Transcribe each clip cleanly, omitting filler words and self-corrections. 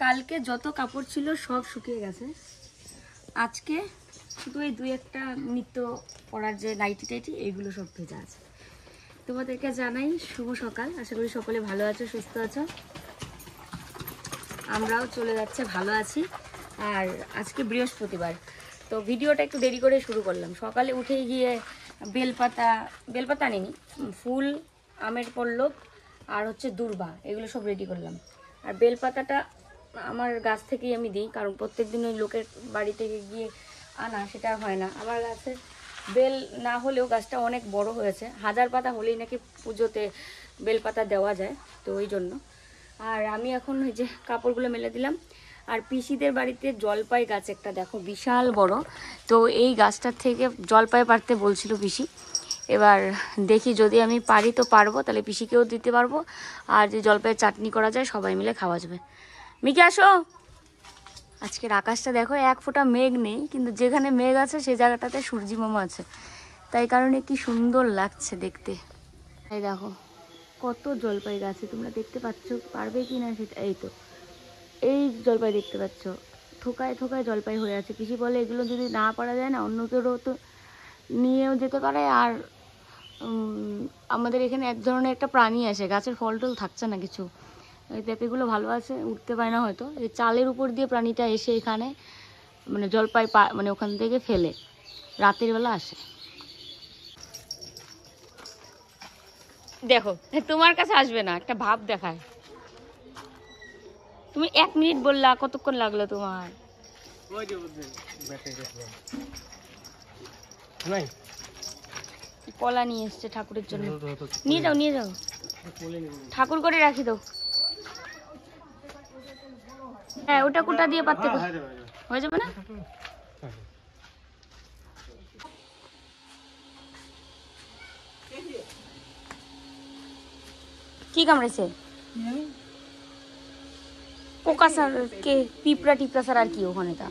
কালকে যত কাপড় ছিল সব শুকিয়ে গেছে, আজকে শুধু এই দুই একটা নিত্য পরার যে নাইটি টাইটি এইগুলো সব ভেজা আছে। তোমাদেরকে জানাই শুভ সকাল, আশা করি সকলে ভালো আছো, সুস্থ আছো। আমরাও চলে যাচ্ছে ভালো আছি। আর আজকে বৃহস্পতিবার, তো ভিডিওটা একটু দেরি করে শুরু করলাম। সকালে উঠে গিয়ে বেলপাতা আনিনি, ফুল, আমের পল্লব আর হচ্ছে দূর্বা, এগুলো সব রেডি করলাম। আর বেলপাতাটা আমার গাছ থেকেই আমি দিই, কারণ প্রত্যেক দিন ওই লোকের বাড়ি থেকে গিয়ে আনা সেটা হয় না। আমার গাছে বেল না হলেও গাছটা অনেক বড় হয়েছে, 1000 পাতা হলেই নাকি পুজোতে বেলপাতা দেওয়া যায়, তো ওই জন্য। আর আমি এখন ওই যে কাপড়গুলো মেলে দিলাম। আর পিসিদের বাড়িতে জলপাই গাছ একটা দেখো বিশাল বড়, তো এই গাছটার থেকে জলপাই পাড়তে বলছিল পিসি। এবার দেখি যদি আমি পারি তো পারবো, তাহলে পিসিকেও দিতে পারবো। আর যে জলপাইয়ের চাটনি করা যায় সবাই মিলে খাওয়া যাবে। মিকি আসো। আজকের আকাশটা দেখো, এক ফোঁটা মেঘ নেই, কিন্তু যেখানে মেঘ আছে সেই জায়গাটাতে সূর্যি মামা আছে, তাই কারণে কি সুন্দর লাগছে দেখতে। এই দেখো কত জলপাই গাছে, তোমরা দেখতে পাচ্ছ, পারবে কি না সেটা। এই তো এই জলপাই দেখতে পাচ্ছ, থোকায় থোকায় জলপাই হয়ে আছে। পিসি বলে এগুলো যদি না পারা যায় না, অন্য কেউ তো নিয়েও যেতে পারে। আর আমাদের এখানে এক ধরনের একটা প্রাণী আসে, গাছের ফল টল থাকছে না কিছু, এই পেঁপেগুলো ভালো আছে, উঠতে পারে না হয়তো, এই চালের উপর দিয়ে প্রাণীটা এসে এখানে মানে জলপাই মানে ওখান থেকে ফেলে, রাতের বেলা আসে। দেখো তোমার কাছে আসবে না, একটা ভাব দেখায়। তুমি 1 মিনিট বললা, কতক্ষণ লাগলো তোমার? কলা নিয়ে এসছে ঠাকুরের জন্য, নিয়ে যাও নিয়ে যাও, ঠাকুর করে রাখি দাও। হ্যাঁ ওটা কোটা দিয়ে পাততে হয়ে যাবে না? কি কামড়েছে? পোকা স্যার কে, পিঁপড়া টিপড়া স্যার আর কি ওখানে? তা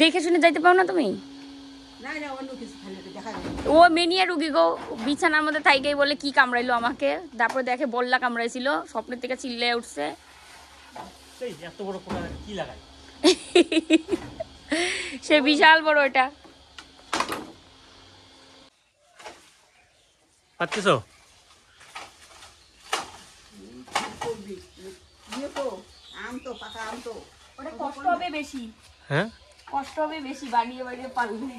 দেখে শুনে যাইতে পারো না তুমি? ও মেনিয়া রুগী গো, বিছানার মধ্যে থাইকেই বলে কি কামড়াইলো আমাকে, তারপরে দেখে বল্লা কামড়াইছিল, স্বপ্নের থেকে চিল্লে উঠছে। সে বিশাল বড় এটা। পাচ্ছিছো? কষ্ট হবে বেশি, হ্যাঁ কষ্ট হবে বেশি, বাড়িয়ে বাড়িয়ে পারলে।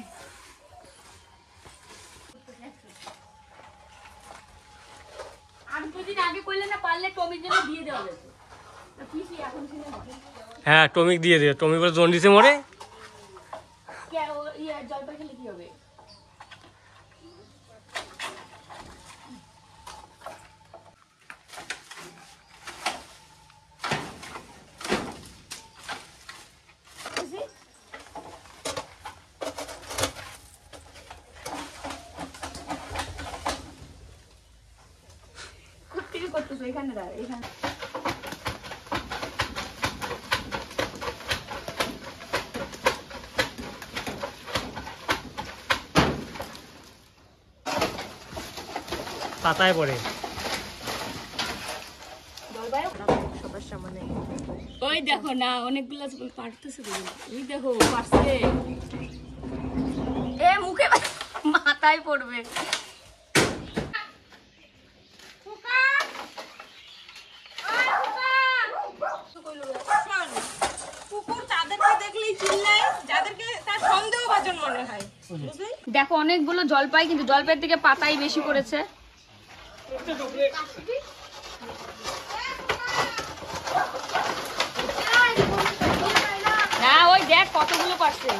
আমি দুদিন আগে কইলে না, পারলে টমির জন্য দিয়ে দেওয়া যেত। হ্যাঁ টমিক দিয়ে দিও, টমিক বলে জন্ডিসে মরে। জলপাই খেলে কি হবে? করতেছো এখানে দাঁড়া, এখানে পাতায় পড়ে। ওই দেখো না, অনেকগুলো পারতেছে, ওই দেখো পারছে, এ মুখে মাথায় পড়বে। দেখো অনেকগুলো জলপাই, কিন্তু জলপাইয়ের থেকে পাতাই বেশি পড়েছে। না ওই দেখ কতগুলো পারছে,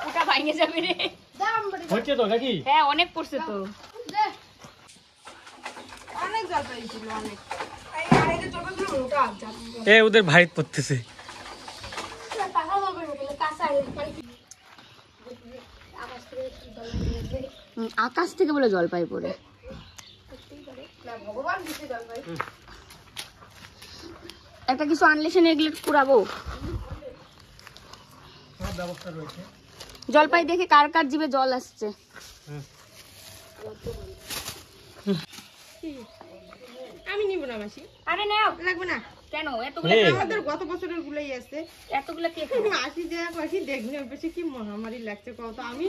ওটা ভাঙে যাবে রে। হচ্ছে তো নাকি? হ্যাঁ অনেক পড়ছে তো, অনেক জলপাই ছিল, অনেক। এ ওদের ভাইত পড়তেছে। আকাশ থেকে বলে জলপাই পড়ে। একটা কিছু আনলে সে এগুলো পুরাবো। জলপাই দেখে কার কার জিভে জল আসছে? আমি নিব না মাসি, আরে নাও, লাগবে না। কেন এতগুলো এই। খাবে? আমাদের গত বছরের গুলাই আছে। এতগুলো কে খাবে? মাসি যা কয়েছি দেখনি বেশি কি মহামারী লাগছে কত, আমি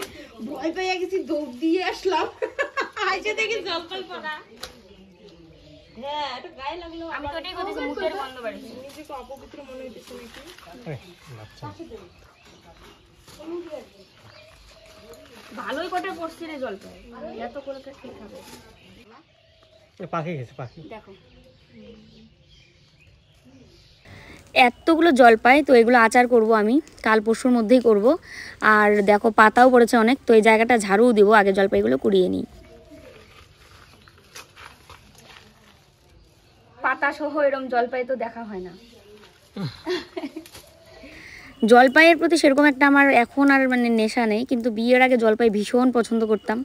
ভয় পেয়ে গেছি, দৌড় দিয়ে আসলাম। আইসে দেখি জলপাই পড়া। হ্যাঁ, একটু গায়ে লাগলো। আমি তো এটাই বলতেছি, মুখের গন্ধ বাড়ছে। নিজেকে অপবিত্র মনে হইতেছে নাকি। ভালোই কটে পড়ছে রে জলপাই, এত করে কে খাবে? পাখি গেছে পাখি। দেখো এতগুলো জলপাই, তো এগুলো আচার করব আমি, কাল পরশুর মধ্যেই করব। আর দেখো পাতাও পড়েছে অনেক, তো এই জায়গাটা ঝাড়ুও দিব, আগে জলপাইগুলো কুড়িয়ে নিই। পাতা সহ এরকম জলপাই তো দেখা হয় না। জলপাইয়ের প্রতি সেরকম একটা আমার এখন আর মানে নেশা নেই, কিন্তু বিয়ের আগে জলপাই ভীষণ পছন্দ করতাম।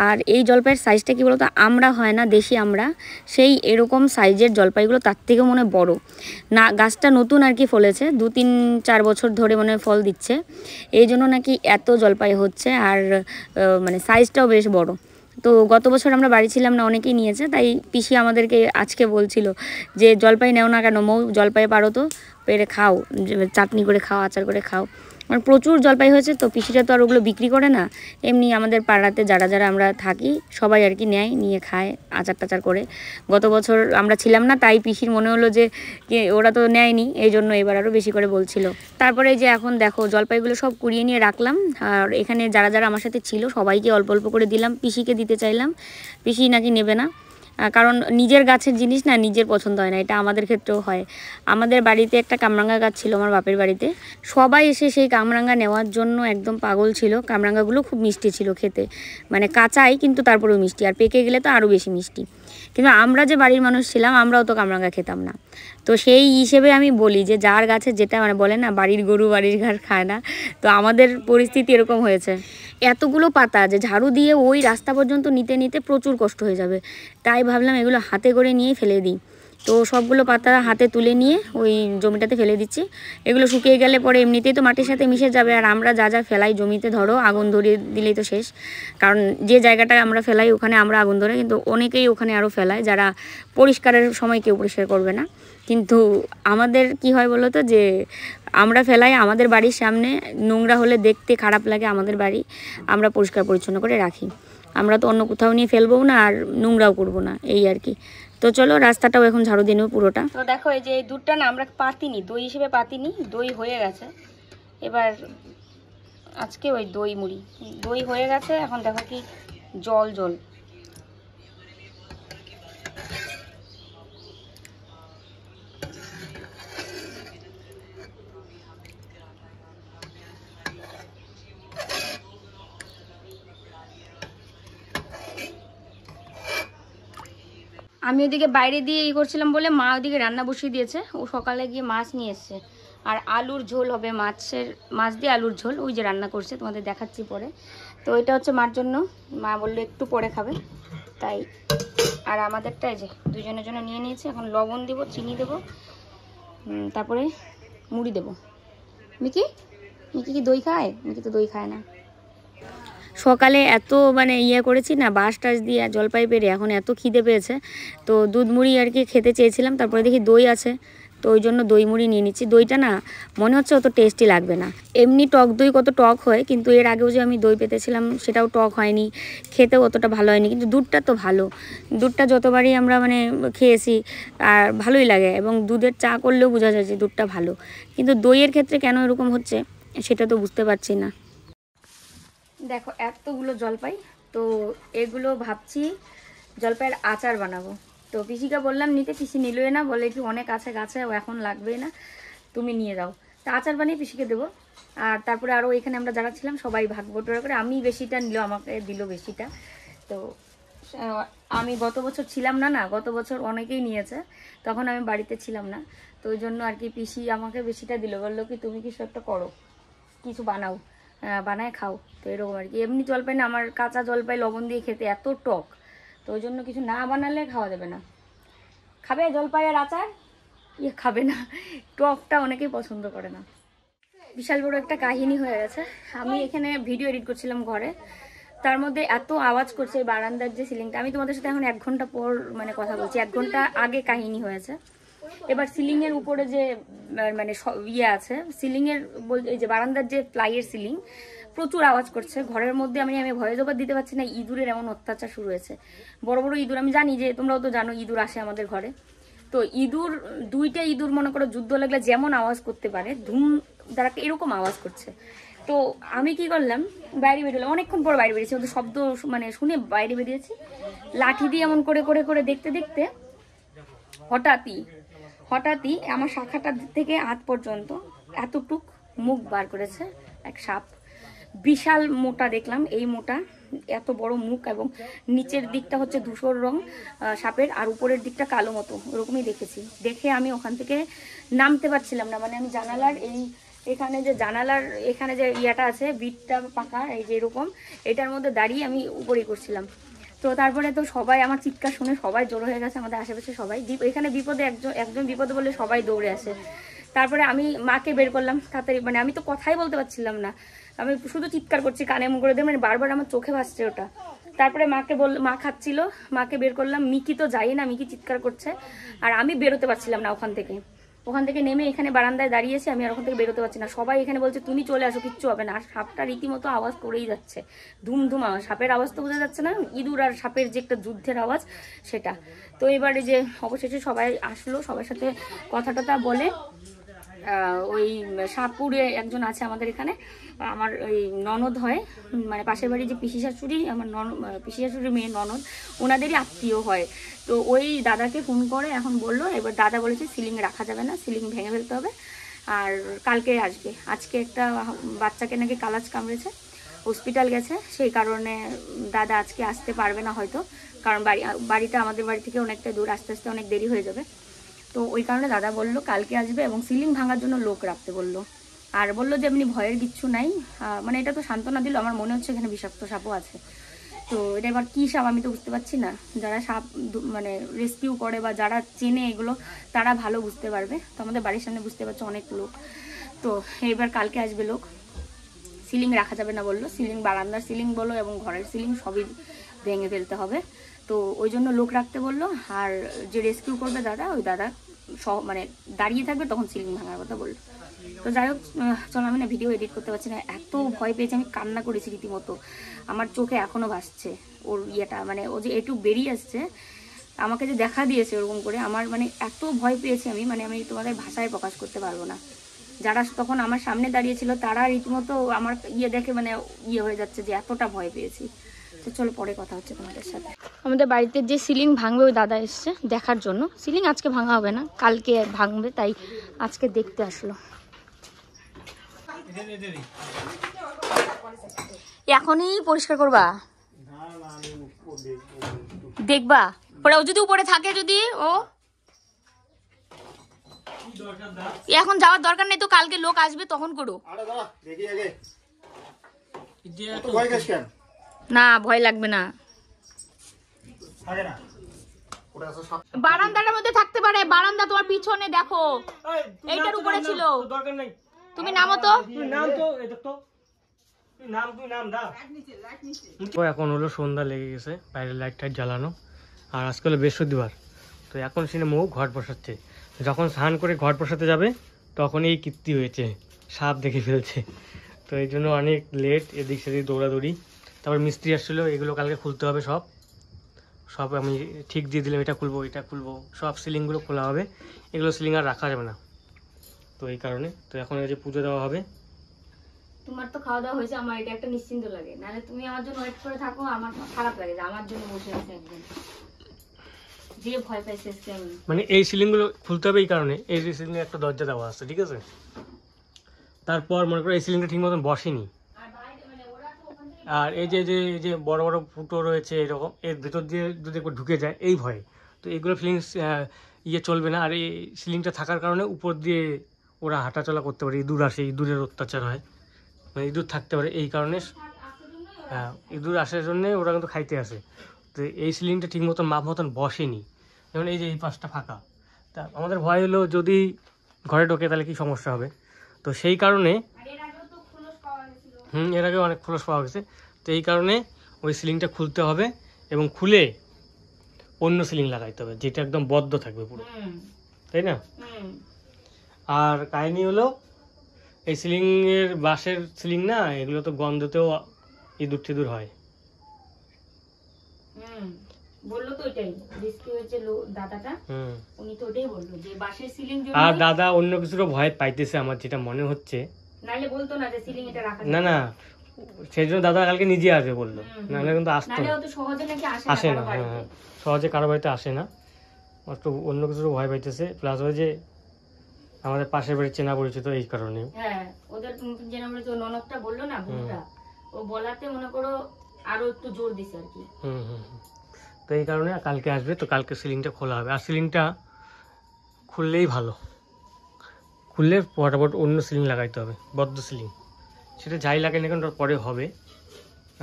আর এই জলপাইয়ের সাইজটা কী বলতো, আমরা হয় না দেশি আমরা, সেই এরকম সাইজের জলপাইগুলো তার থেকেও মনে বড় না। গাছটা নতুন আর কি ফলেছে, 2-3-4 বছর ধরে মনে ফল দিচ্ছে, এই জন্য নাকি এত জলপাই হচ্ছে। আর মানে সাইজটাও বেশ বড়। তো গত বছর আমরা বাড়ি ছিলাম না, অনেকেই নিয়েছে, তাই পিসি আমাদেরকে আজকে বলছিল যে জলপাই নেও না কেন মৌ, জলপাই পারো তো, পেরে খাও, চাটনি করে খাও, আচার করে খাও। মানে প্রচুর জলপাই হয়েছে, তো পিসিটা তো আর ওগুলো বিক্রি করে না, এমনি আমাদের পাড়াতে যারা যারা আমরা থাকি সবাই আর কি নেয়, নিয়ে খায় আচার টাচার করে। গত বছর আমরা ছিলাম না, তাই পিসির মনে হলো যে ওরা তো নেয়নি, এই জন্য এবার আরও বেশি করে বলছিল। তারপরে এই যে এখন দেখো জলপাইগুলো সব কুড়িয়ে নিয়ে রাখলাম, আর এখানে যারা যারা আমার সাথে ছিল সবাইকে অল্প অল্প করে দিলাম, পিসিকে দিতে চাইলাম, পিসি নাকি নেবে না। কারণ নিজের গাছের জিনিস না নিজের পছন্দ হয় না, এটা আমাদের ক্ষেত্রেও হয়। আমাদের বাড়িতে একটা কামরাঙ্গা গাছ ছিল আমার বাপের বাড়িতে, সবাই এসে সেই কামরাঙ্গা নেওয়ার জন্য একদম পাগল ছিল। কামরাঙ্গাগুলো খুব মিষ্টি ছিল খেতে, মানে কাঁচাই কিন্তু তারপরেও মিষ্টি, আর পেকে গেলে তো আরও বেশি মিষ্টি। কিন্তু আমরা যে বাড়ির মানুষ ছিলাম আমরাও তো কামরাঙ্গা খেতাম না। তো সেই হিসেবে আমি বলি যে যার গাছে যেটা, মানে বলে না বাড়ির গরু বাড়ির ঘাস খায় না, তো আমাদের পরিস্থিতি এরকম হয়েছে। এতগুলো পাতা যে ঝাড়ু দিয়ে ওই রাস্তা পর্যন্ত নিতে নিতে প্রচুর কষ্ট হয়ে যাবে, তাই ভাবলাম এগুলো হাতে করে নিয়ে ফেলে দিই। তো সবগুলো পাতা হাতে তুলে নিয়ে ওই জমিটাতে ফেলে দিচ্ছি। এগুলো শুকিয়ে গেলে পরে এমনিতেই তো মাটির সাথে মিশে যাবে, আর আমরা যা যা ফেলাই জমিতে ধরো আগুন ধরিয়ে দিলেই তো শেষ। কারণ যে জায়গাটায় আমরা ফেলাই ওখানে আমরা আগুন ধরে, কিন্তু অনেকেই ওখানে আরও ফেলায় যারা পরিষ্কারের সময় কেউ পরিষ্কার করবে না। কিন্তু আমাদের কি হয় বলো তো, যে আমরা ফেলাই আমাদের বাড়ির সামনে, নোংরা হলে দেখতে খারাপ লাগে আমাদের বাড়ি, আমরা পরিষ্কার পরিচ্ছন্ন করে রাখি। আমরা তো অন্য কোথাও নিয়ে ফেলবও না আর নোংরাও করবো না, এই আর কি। তো চলো রাস্তাটাও এখন ঝাড়ু দিয়ে নেব পুরোটা। তো দেখো এই যে এই দুধটা না আমরা পাতিনি, দই হিসেবে পাতিনি, দই হয়ে গেছে। এবার আজকে ওই দই মুড়ি, দই হয়ে গেছে, এখন দেখো কি জল জল। আমি ওদিকে বাইরে দিয়ে করছিলাম বলে মা ওদিকে রান্না বসিয়ে দিয়েছে, ও সকালে গিয়ে মাছ নিয়ে এসছে, আর আলুর ঝোল হবে, মাছ দিয়ে আলুর ঝোল, ওই যে রান্না করছে তোমাদের দেখাচ্ছি পরে। তো এটা হচ্ছে মার জন্য, মা বললো একটু পরে খাবে তাই। আর আমাদেরটা এই যে দুজনের জন্য নিয়ে নিয়েছি, এখন লবণ দিব, চিনি দেবো, তারপরে মুড়ি দেবো। মিকি কি দই খায়? মিকি তো দই খায় না। সকালে এত মানে করেছি না বাঁশ টাস দিয়ে জলপাই পেরে, এখন এত খিদে পেয়েছে, তো দুধ মুড়ি আর কি খেতে চেয়েছিলাম, তারপরে দেখি দই আছে, তো ওই জন্য দই মুড়ি নিয়ে নিচ্ছি। দইটা না মনে হচ্ছে অত টেস্টি লাগবে না, এমনি টক দই কত টক হয়, কিন্তু এর আগেও যে আমি দই পেতেছিলাম সেটাও টক হয়নি, খেতেও অতটা ভালো হয়নি। কিন্তু দুধটা তো ভালো, দুধটা যতবারই আমরা মানে খেয়েছি আর ভালোই লাগে, এবং দুধের চা করলেও বোঝা যায় যে দুধটা ভালো। কিন্তু দইয়ের ক্ষেত্রে কেন এরকম হচ্ছে সেটা তো বুঝতে পারছি না। দেখো এতগুলো জলপাই, তো এগুলো ভাবছি জলপাইয়ের আচার বানাবো। তো পিসিকে বললাম নিতে, পিসি নিলই না, বলে কি অনেক আছে গাছে, ও এখন লাগবে না, তুমি নিয়ে যাও। তো আচার বানিয়ে পিসিকে দেবো। আর তারপরে আরও এখানে আমরা যারা ছিলাম সবাই ভাগ বটোরা করে, আমি বেশিটা নিল, আমাকে দিল বেশিটা। তো আমি গত বছর ছিলাম না, গত বছর অনেকেই নিয়েছে, তখন আমি বাড়িতে ছিলাম না, তো ওই জন্য আর কি পিসি আমাকে বেশিটা দিল, বললো কি তুমি কিছু একটা করো, কিছু বানাও, বানায় খাও। তো এরকম আর কি। এমনি জলপাই না, আমার কাঁচা জলপাই লবণ দিয়ে খেতে এত টক, তো ওই জন্য কিছু না বানালে খাওয়া যাবে না। খাবে জলপাই আর আচার? খাবে না, টকটা অনেকেই পছন্দ করে না। বিশাল বড় একটা কাহিনী হয়ে গেছে। আমি এখানে ভিডিও এডিট করছিলাম ঘরে, তার মধ্যে এত আওয়াজ করছে বারান্দার যে সিলিংটা। আমি তোমাদের সাথে এখন 1 ঘন্টা পর মানে কথা বলছি, 1 ঘন্টা আগে কাহিনী হয়েছে। এবার সিলিং এর উপরে যে মানে ইয়ে আছে সিলিং এর, এই যে বারান্দার যে প্লাইয়ের সিলিং, প্রচুর আওয়াজ করছে ঘরের মধ্যে। আমি ভয়েস ওভার দিতে পারছি না, ইঁদুরের এমন অত্যাচার শুরু হয়েছে। বড় বড় ইঁদুর, আমি জানি যে তোমরাও তো জানো ইঁদুর আসে আমাদের ঘরে। তো ইঁদুর, 2টা ইঁদুর মনে করো যুদ্ধ লাগলে যেমন আওয়াজ করতে পারে, ধুম দ্বারা এরকম আওয়াজ করছে। তো আমি কি করলাম, বাইরে বেরোলাম, অনেকক্ষণ পর বাইরে বেরিয়েছি, ওদের শব্দ মানে শুনে বাইরে বেরিয়েছি। লাঠি দিয়ে এমন করে করে করে দেখতে দেখতে হঠাৎই আমার শাখাটা থেকে হাত পর্যন্ত এতটুক মুখ বার করেছে এক সাপ। বিশাল মোটা দেখলাম, এই মোটা এত বড় মুখ, এবং নিচের দিকটা হচ্ছে ধূসর রং সাপের, আর উপরের দিকটা কালো মতো, ওরকমই দেখেছি। দেখে আমি ওখান থেকে নামতে পারছিলাম না, মানে আমি জানালার এখানে যে ইয়াটা আছে, বিটটা পাকা, এই যে এরকম, এটার মধ্যে দাঁড়িয়ে আমি উপরেই করছিলাম। তো তারপরে তো সবাই আমার চিৎকার শুনে সবাই জড়ো হয়ে গেছে, আমাদের আশেপাশে সবাই। এখানে বিপদে একজন বিপদে বললে সবাই দৌড়ে আসে। তারপরে আমি মাকে বের করলাম তাড়াতাড়ি, মানে আমি তো কথাই বলতে পারছিলাম না, আমি শুধু চিৎকার করছি কানে মুখ করে দিয়ে, মানে বারবার আমার চোখে ভাসছে ওটা। তারপরে মা খাচ্ছিল, মাকে বের করলাম। মিকি তো যাই না, মিকি চিৎকার করছে, আর আমি বেরোতে পারছিলাম না ওখান থেকে নেমে এখানে বারান্দায় দাঁড়িয়েছি আমি, আর ওখান থেকে বেরোতে পারছি না। সবাই এখানে বলছে তুমি চলে আসো, কিচ্ছু হবে না। আর সাপটা রীতিমতো আওয়াজ করেই যাচ্ছে, ধুমধুম আওয়াজ। সাপের আওয়াজ তো বোঝা যাচ্ছে না, ইঁদুর আর সাপের যে একটা যুদ্ধের আওয়াজ সেটা। তো এবারে যে অবশেষে সবাই আসলো, সবার সাথে কথা টথা বলে, ওই সাপুরে একজন আছে আমাদের এখানে, আমার ওই ননদ হয়, মানে পাশের বাড়ি যে পিসি শাশুড়ি, আমার পিসি শাশুড়ির মেয়ে ননদ, ওনাদেরই আত্মীয় হয়। তো ওই দাদাকে ফোন করে এখন বললো, এবার দাদা বলেছে সিলিং রাখা যাবে না, সিলিং ভেঙে ফেলতে হবে, আর কালকে আসবে। আজকে একটা বাচ্চাকে নাকি কালাজ কামড়েছে, হসপিটাল গেছে, সেই কারণে দাদা আজকে আসতে পারবে না হয়তো, কারণ বাড়িটা আমাদের বাড়ি থেকে অনেকটা দূর, আস্তে আস্তে অনেক দেরি হয়ে যাবে। তো ওই কারণে দাদা বললো কালকে আসবে, এবং সিলিং ভাঙার জন্য লোক রাখতে বললো। আর বললো যে এমনি ভয়ের কিচ্ছু নাই, মানে এটা তো সান্ত্বনা দিল। আমার মনে হচ্ছে এখানে বিষাক্ত সাপও আছে। তো এটা এবার কী সাপ আমি তো বুঝতে পারছি না, যারা সাপ মানে রেস্কিউ করে বা যারা চেনে এগুলো তারা ভালো বুঝতে পারবে। তো আমাদের বাড়ির সামনে বুঝতে পারছে অনেক লোক। তো এবার কালকে আসবে লোক, সিলিং রাখা যাবে না বললো, সিলিং বারান্দার সিলিং বলো এবং ঘরের সিলিং সবই ভেঙে ফেলতে হবে। তো ওই জন্য লোক রাখতে বললো। আর যে রেস্কিউ করবে দাদা, ওই দাদা মানে দাঁড়িয়ে থাকবে, তখন সিলিং ভাঙার কথা বললো। তো যাই হোক, চলো আমি না ভিডিও এডিট করতে পারছি না, এত ভয় পেয়েছি, আমি কান্না করেছি রীতিমতো। আমার চোখে এখনও ভাসছে ওর ইয়েটা, মানে ও যে একটু বেরিয়ে আসছে, আমাকে যে দেখা দিয়েছে ওরকম করে, আমার মানে এত ভয় পেয়েছি আমি, মানে আমি তোমাদের ভাষায় প্রকাশ করতে পারবো না। যারা তখন আমার সামনে দাঁড়িয়েছিল তারা রীতিমতো আমার দেখে মানে হয়ে যাচ্ছে যে এতটা ভয় পেয়েছি। তো চলো পরে কথা হচ্ছে তোমাদের সাথে। আমাদের বাড়িতে যে সিলিং ভাঙবে ওই দাদা এসছে দেখার জন্য। সিলিং আজকে ভাঙা হবে না, কালকে ভাঙবে, তাই আজকে দেখতে আসলো। এখনই পরিষ্কার করবা? দেখবা পরে ও যদি উপরে থাকে, যদি ও এখন যাওয়ার দরকার নেই, তো কালকে লোক আসবে তখন করো। না ভয় লাগবে না, বারান্দাটার মধ্যে থাকতে পারে। বারান্দা তোমার পিছনে দেখো, এইটার উপরে ছিল। তুমি নামো তো। এখন হলো সন্ধ্যা লেগে গেছে, বাইরে লাইট টাইট জ্বালানো, আর আজকে হলো বৃহস্পতিবার। তো এখন সিনে মৌ ঘট বসাচ্ছে। যখন স্নান করে ঘট বসাতে যাবে তখন এই কীর্তি হয়েছে, সাপ দেখে ফেলছে। তো এই জন্য অনেক লেট, এদিক সেদিক দৌড়াদৌড়ি। তারপর মিস্ত্রি আসছিলো, এগুলো কালকে খুলতে হবে সব আমি ঠিক দিয়ে দিলাম, এটা খুলবো, সব সিলিংগুলো খোলা হবে। এগুলো সিলিং আর রাখা যাবে না, তো এই কারণে। তো এখন এই যে পুজো দেওয়া হবে। তোমার তো খাওয়া দাওয়া হয়েছে, আমার এটা একটা নিশ্চিন্ত লাগে, নাহলে তুমি আমার জন্য ওয়েট করে থাকো, আমার খারাপ লাগে যে আমার জন্য বসে আছে একজন, যে ভয় পাইছে আমি। মানে এই সিলিংগুলো খুলতে হবে এই কারণে, এই সিলিং একটা দরজা দেওয়া আছে, ঠিক আছে। তারপর মনে করো এই সিলিংটা ঠিক মতন বসেনি, আর এই যে বড় বড় ফুটো রয়েছে এরকম, এর ভিতর দিয়ে যদি একবার ঢুকে যায় এই ভয়ে, তো এগুলো ফিলিংস চলবে না। আর এই সিলিংটা থাকার কারণে উপর দিয়ে ওরা হাঁটাচলা করতে পারে, ইঁদুর আসে, ইঁদুরের অত্যাচার হয়, মানে ইঁদুর থাকতে পারে, এই কারণে ইঁদুর আসার জন্যে ওরা কিন্তু খাইতে আসে। তো এই সিলিংটা ঠিক মতন মাপ মতন বসেনি, যেমন এই যে এই পাশটা ফাঁকা। তা আমাদের ভয় হলো যদি ঘরে ঢোকে তাহলে কি সমস্যা হবে, তো সেই কারণে এর আগে অনেক খোলস পাওয়া গেছে। তো এই কারণে ওই সিলিংটা খুলতে হবে এবং খুলে অন্য সিলিং লাগাইতে হবে, যেটা একদম বদ্ধ থাকবে পুরো, তাই না? আর কাহিনী হলো এই সিলিংয়ের বাঁশের সিলিং না, এগুলো তো গন্ধতেও ইঁদুর টিঁদুর হয়। বললো তো ওইটাই, রিস্কি হয়েছে দাদাটা, উনি তো ওটাই বললো যে বাঁশের সিলিং আর দাদা অন্য কিছুরও ভয় পাইতেছে আমার যেটা মনে হচ্ছে, নাহলে বলতো না যে সিলিং এটা রাখা না না, সেই জন্য দাদা কালকে নিজে আসবে বললো, নাহলে কিন্তু আসতো না, সহজে নাকি আসে না। হ্যাঁ, সহজে কারো বাড়িতে আসে না, একটু অন্য কিছুরও ভয় পাইতেছে, প্লাস ওই যে আমাদের পাশের বাড়ির চেনা পরিচিত, এই কারণে। হ্যাঁ, ওদের চেনা পরিচিত ননদটা বললো না, বোনটা, ও বলাতে মনে করো আরো একটু জোর দিছে আর কি। তো এই কারণে কালকে আসবে, তো কালকে সিলিংটা খোলা হবে। আর সিলিংটা খুললেই ভালো, খুললে ফটাফট অন্য সিলিং লাগাইতে হবে, বদ্ধ সিলিং, সেটা যাই লাগে না কেন পরে হবে,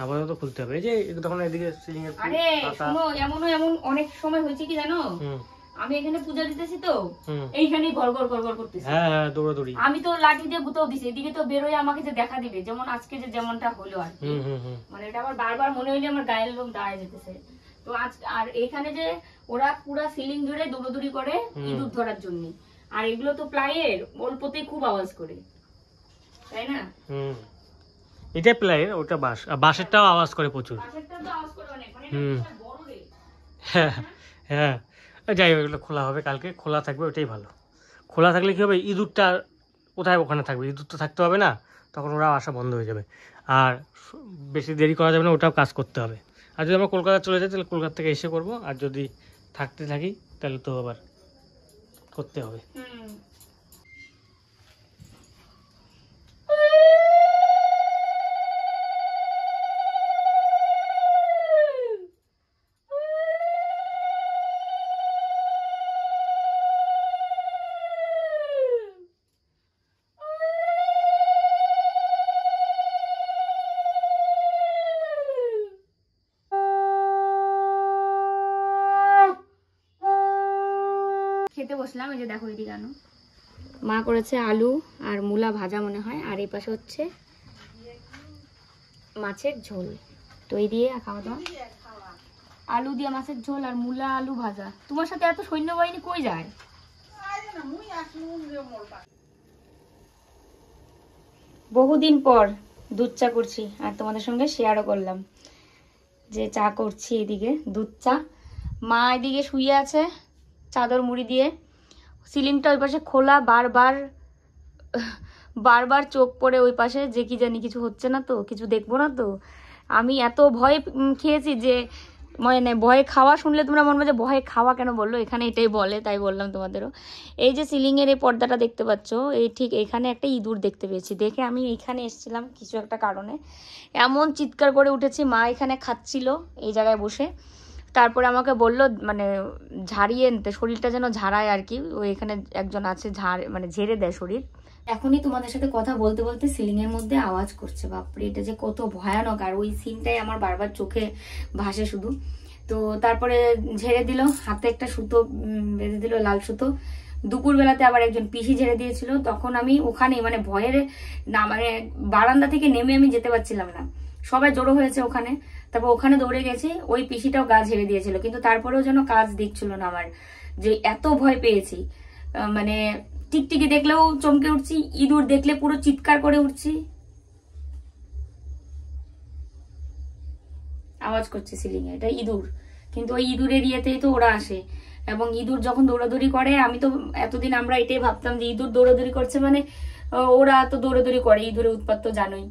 আপাতত খুলতে হবে। এই যে তখন এদিকে সিলিং এর আরে শোনো, এমন অনেক সময় হয়েছে কি জানো, আমি এখানে পূজা দিতেছি তো এইখানেই গড় করতেছি। হ্যাঁ, দৌড়াদৌড়ি, আমি তো লাঠি দিয়ে গুতাও দিছি, এদিকে তো বেরোয় আমাকে যে দেখা দিবে, যেমন আজকে যে যেমনটা হলো আর কি। মানে এটা আমার বারবার মনে হইলে আমার গায়ের লোম দাঁড়ায় যেতেছে। তো আজ আর এখানে যে ওরা পুরা সিলিং জুড়ে দৌড়াদৌড়ি করে ইঁদুর ধরার জন্য, আর এগুলো তো প্লাইয়ের, অল্পতেই খুব আওয়াজ করে, তাই না? এটা প্লাইয়ের, ওটা বাঁশ, আর বাঁশেরটাও আওয়াজ করে প্রচুর। বাঁশেরটাও তো আওয়াজ করে অনেক, মানে এটা বড় রে। হ্যাঁ, যাই হোক, এগুলো খোলা হবে কালকে, খোলা থাকবে, ওটাই ভালো। খোলা থাকলে কি হবে, ইঁদুরটা কোথায় ওখানে থাকবে, ইঁদুর তো থাকতে হবে না, তখন ওরা আসা বন্ধ হয়ে যাবে, আর বেশি দেরি করা যাবে না, ওটাও কাজ করতে হবে। আর যদি আমরা কলকাতা চলে যাই তাহলে কলকাতা থেকে এসে করব, আর যদি থাকতে থাকি তাহলে তো আবার করতে হবে। খেতে বসলাম, এই যে দেখো এদিকে আনো, মা করেছে আলু আর মূলা ভাজা মনে হয়, আর এই পাশে হচ্ছে মাছের ঝোল। তো এই দিয়ে খাওয়া দাওয়া, আলু দিয়ে মাছের ঝোল আর মূলা আলু ভাজা। তোমার সাথে এত সৈন্যবাহিনী কই যায়? বহুদিন পর দুধ চা করছি, আর তোমাদের সঙ্গে শেয়ারও করলাম যে চা করছি, এদিকে দুধ চা। মা এদিকে শুয়ে আছে চাদর মুড়ি দিয়ে, সিলিংটা ওই পাশে খোলা, বারবার চোখ পড়ে ওই পাশে, যে কি জানি কিছু হচ্ছে না তো, কিছু দেখবো না তো। আমি এত ভয় খেয়েছি যে, মানে ভয়ে খাওয়া শুনলে তোমরা মনে হয় যে ভয়ে খাওয়া কেন বললো, এখানে এটাই বলে, তাই বললাম তোমাদেরও। এই যে সিলিংয়ের এই পর্দাটা দেখতে পাচ্ছ, এই ঠিক এখানে একটা ইঁদুর দেখতে পেয়েছি, দেখে আমি এইখানে এসেছিলাম কিছু একটা কারণে, এমন চিৎকার করে উঠেছি। মা এখানে খাচ্ছিল এই জায়গায় বসে, তারপরে আমাকে বললো মানে ঝাড়িয়ে নিতে, শরীরটা যেন ঝাড়ায় আর কি, ওই এখানে একজন আছে মানে ঝেড়ে দেয় শরীর। এখনই তোমাদের সাথে কথা বলতে বলতে সিলিং এর মধ্যে আওয়াজ করছে, বাপরে এটা যে কত ভয়ানক, আর ওই সিনটাই আমার বারবার চোখে ভাসে শুধু। তো তারপরে ঝেড়ে দিল, হাতে একটা সুতো বেঁধে দিল, লাল সুতো। দুপুরবেলাতে আবার একজন পিসি ঝেড়ে দিয়েছিল, তখন আমি ওখানে মানে ভয়ের না, মানে বারান্দা থেকে নেমে আমি যেতে পারছিলাম না, সবাই জড়ো হয়েছে ওখানে। তারপর ওখানে দৌড়ে গেছি, ওই পিসিটাও গা ঝেড়ে দিয়েছিল, কিন্তু তারপরেও যেন কাজ দিচ্ছিল না আমার, যে এত ভয় পেয়েছি। মানে টিকটিকি দেখলেও চমকে উঠছি, ইঁদুর দেখলে পুরো চিৎকার করে উঠছি, আওয়াজ করছে সিলিং এ, এটা ইঁদুর। কিন্তু ওই ইঁদুরের ইয়েতেই তো ওরা আসে, এবং ইঁদুর যখন দৌড়াদৌড়ি করে, আমি তো এতদিন আমরা এটাই ভাবতাম যে ইঁদুর দৌড়াদৌড়ি করছে মানে ওরা তো দৌড়াদৌড়ি করে, ইঁদুরের উৎপাত তো জানোই।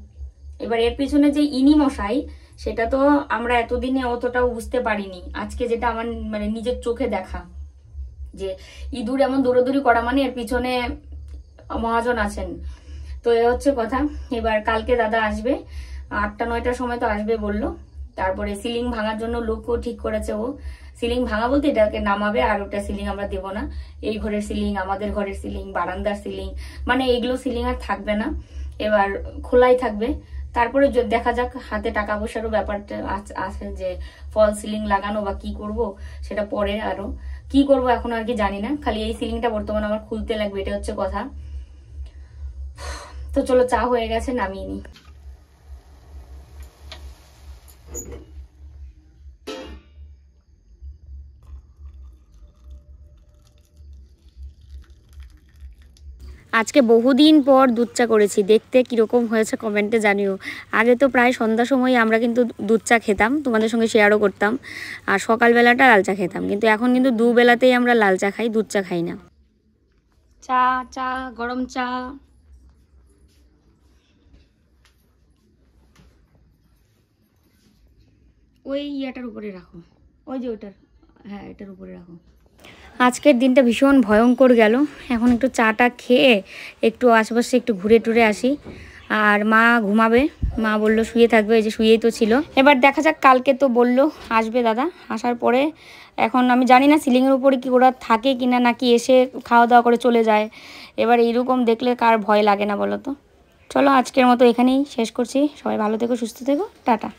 এবার এর পেছনে যে ইনি মশাই, সেটা তো আমরা এতদিনে অতটাও বুঝতে পারিনি, আজকে যেটা আমার মানে নিজের চোখে দেখা, যে ইঁদুর এমন দৌড়াদৌড়ি করা মানে এর পিছনে মহাজন আছেন। তো এ হচ্ছে কথা। এবার কালকে দাদা আসবে, 8টা-9টার সময় তো আসবে বললো। তারপরে সিলিং ভাঙার জন্য লোকও ঠিক করেছে ও, সিলিং ভাঙা বলতে এটাকে নামাবে, আর ওটা সিলিং আমরা দেবো না। এই ঘরের সিলিং, আমাদের ঘরের সিলিং, বারান্দার সিলিং, মানে এইগুলো সিলিং আর থাকবে না, এবার খোলাই থাকবে। তারপরে দেখা যাক, হাতে টাকা পয়সারও ব্যাপারটা আছে, যে ফল সিলিং লাগানো বা কি করব সেটা পরে, আরো কি করব এখন আর কি জানি না। খালি এই সিলিংটা বর্তমানে আমার খুলতে লাগবে, এটা হচ্ছে কথা। তো চলো, চা হয়ে গেছে, নামিয়ে নি। আজকে বহুদিন পর দুধ চা করেছি, দেখতে কীরকম হয়েছে কমেন্টে জানিও। আগে তো প্রায় সন্ধ্যার সময় আমরা কিন্তু দুধ চা খেতাম, তোমাদের সঙ্গে শেয়ারও করতাম, আর সকালবেলাটা লাল চা খেতাম, কিন্তু এখন কিন্তু দুবেলাতেই আমরা লাল চা খাই, দুধ চা খাই না। চা চা গরম চা। ওই ইয়াটার উপরে রাখো, ওই যে ওইটার, হ্যাঁ এটার উপরে রাখো। আজকের দিনটা ভীষণ ভয়ঙ্কর গেল। এখন একটু চাটা খেয়ে একটু আশেপাশে একটু ঘুরে টুরে আসি। আর মা ঘুমাবে, মা বললো শুয়ে থাকবে, এই যে শুয়েই তো ছিল। এবার দেখা যাক, কালকে তো বললো আসবে দাদা, আসার পরে এখন আমি জানি না সিলিংয়ের উপরে কি ওরা থাকে কিনা, নাকি এসে খাওয়া দাওয়া করে চলে যায়। এবার এইরকম দেখলে কার ভয় লাগে না বলো তো। চলো আজকের মতো এখানেই শেষ করছি, সবাই ভালো থেকো, সুস্থ থেকো, টাটা।